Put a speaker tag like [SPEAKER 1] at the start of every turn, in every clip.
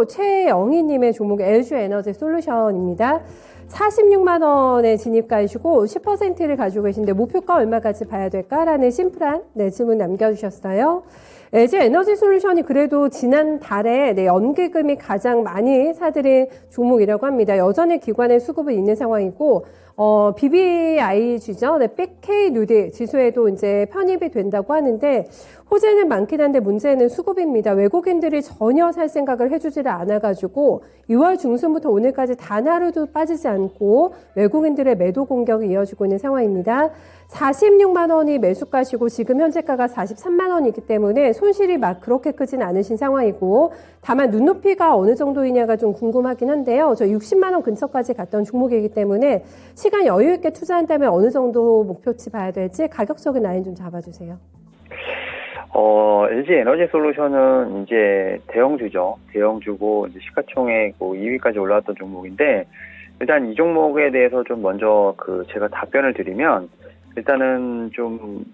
[SPEAKER 1] 주시고 최영희님의 종목 LG 에너지 솔루션입니다. 46만 원의 진입가이시고 10%를 가지고 계신데 목표가 얼마까지 봐야 될까라는 심플한 질문 남겨주셨어요. LG 에너지 솔루션이 그래도 지난달에 연계금이 가장 많이 사들인 종목이라고 합니다. 여전히 기관의 수급은 있는 상황이고 BBIG죠. BK 누디 지수에도 이제 편입이 된다고 하는데 호재는 많긴 한데 문제는 수급입니다. 외국인들이 전혀 살 생각을 해주지를 않아가지고 6월 중순부터 오늘까지 단 하루도 빠지지 않고 외국인들의 매도 공격이 이어지고 있는 상황입니다. 46만 원이 매수가시고 지금 현재가가 43만 원이기 때문에 손실이 막 그렇게 크진 않으신 상황이고 다만 눈높이가 어느 정도이냐가 좀 궁금하긴 한데요. 저 60만 원 근처까지 갔던 종목이기 때문에 시간 여유 있게 투자한다면 어느 정도 목표치 봐야 될지 가격적인 라인 좀 잡아주세요.
[SPEAKER 2] LG 에너지 솔루션은 이제 대형주죠. 대형주고 이제 시가총액 2위까지 올라왔던 종목인데 일단 이 종목에 대해서 좀 먼저 제가 답변을 드리면 일단은 좀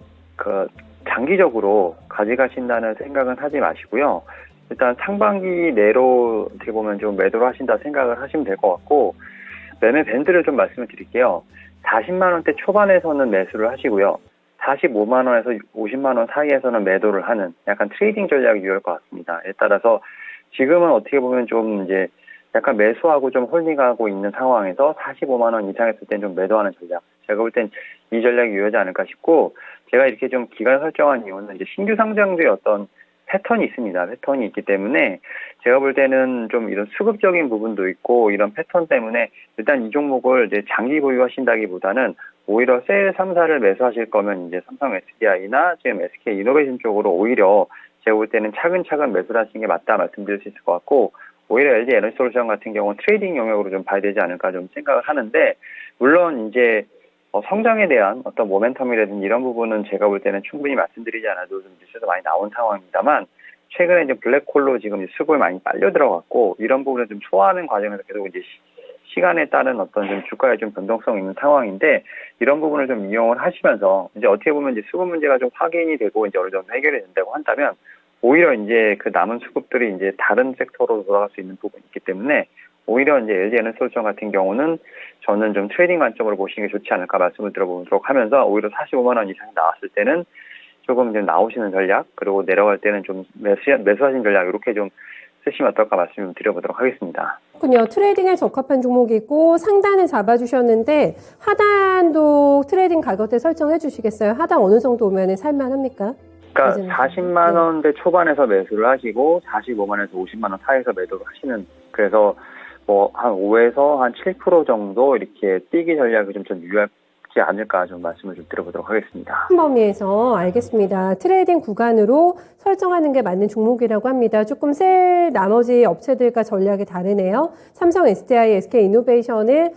[SPEAKER 2] 장기적으로 가져가신다는 생각은 하지 마시고요. 일단 상반기 내로 어떻게 보면 좀 매도를 하신다 생각을 하시면 될 것 같고 매매 밴드를 좀 말씀을 드릴게요. 40만 원대 초반에서는 매수를 하시고요. 45만 원에서 50만 원 사이에서는 매도를 하는 약간 트레이딩 전략이 유효할 것 같습니다. 에 따라서 지금은 어떻게 보면 좀 이제 약간 매수하고 좀 홀딩하고 있는 상황에서 45만 원 이상 했을 땐 좀 매도하는 전략. 제가 볼 땐 이 전략이 유효하지 않을까 싶고 제가 이렇게 좀 기간 설정한 이유는 이제 신규 상장주의 어떤 패턴이 있습니다. 패턴이 있기 때문에 제가 볼 때는 좀 이런 수급적인 부분도 있고 이런 패턴 때문에 일단 이 종목을 이제 장기 보유하신다기보다는 오히려 셀 3사를 매수하실 거면 이제 삼성 SDI나 지금 SK 이노베이션 쪽으로 오히려 제가 볼 때는 차근차근 매수를 하시는 게 맞다 말씀드릴 수 있을 것 같고 오히려 LG 에너지 솔루션 같은 경우는 트레이딩 영역으로 좀 봐야 되지 않을까 좀 생각을 하는데 물론 이제 성장에 대한 어떤 모멘텀이라든지 이런 부분은 제가 볼 때는 충분히 말씀드리지 않아도 좀 뉴스에서 많이 나온 상황입니다만 최근에 이제 블랙홀로 지금 수급이 많이 빨려 들어갔고 이런 부분을 좀 소화하는 과정에서 계속 이제 시간에 따른 어떤 좀 주가의 좀 변동성 있는 상황인데 이런 부분을 좀 이용을 하시면서 이제 어떻게 보면 이제 수급 문제가 좀 확인이 되고 이제 어느 정도 해결이 된다고 한다면 오히려 이제 그 남은 수급들이 이제 다른 섹터로 돌아갈 수 있는 부분이 있기 때문에 오히려 이제 LG 에너지 솔루션 같은 경우는 저는 좀 트레이딩 관점으로 보시는 게 좋지 않을까 말씀을 드려보도록 하면서 오히려 45만 원 이상 나왔을 때는 조금 좀 나오시는 전략 그리고 내려갈 때는 좀 매수하신 전략 이렇게 좀 쓰시면 어떨까 말씀을 드려보도록 하겠습니다.
[SPEAKER 1] 그렇군요. 트레이딩에 적합한 종목이고 상단을 잡아주셨는데 하단도 트레이딩 가격대 설정해 주시겠어요? 하단 어느 정도 오면 살만합니까?
[SPEAKER 2] 그러니까 40만 원대 초반에서 매수를 하시고 45만 원에서 50만 원 사이에서 매도를 하시는 그래서 한 5에서 한 7% 정도 이렇게 뛰기 전략이 좀 유효하지 않을까 좀 말씀을 좀 드려보도록 하겠습니다.
[SPEAKER 1] 범위에서 알겠습니다. 트레이딩 구간으로 설정하는 게 맞는 종목이라고 합니다. 조금 셀 나머지 업체들과 전략이 다르네요. 삼성 SDI, SK 이노베이션을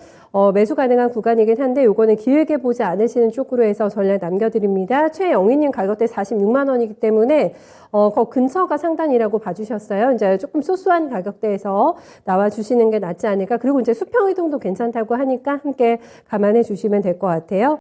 [SPEAKER 1] 매수 가능한 구간이긴 한데 요거는 길게 보지 않으시는 쪽으로 해서 전략 남겨드립니다. 최영희님 가격대 46만 원이기 때문에 그 근처가 상단이라고 봐주셨어요. 이제 조금 소소한 가격대에서 나와주시는 게 낫지 않을까. 그리고 이제 수평 이동도 괜찮다고 하니까 함께 감안해 주시면 될 것 같아요.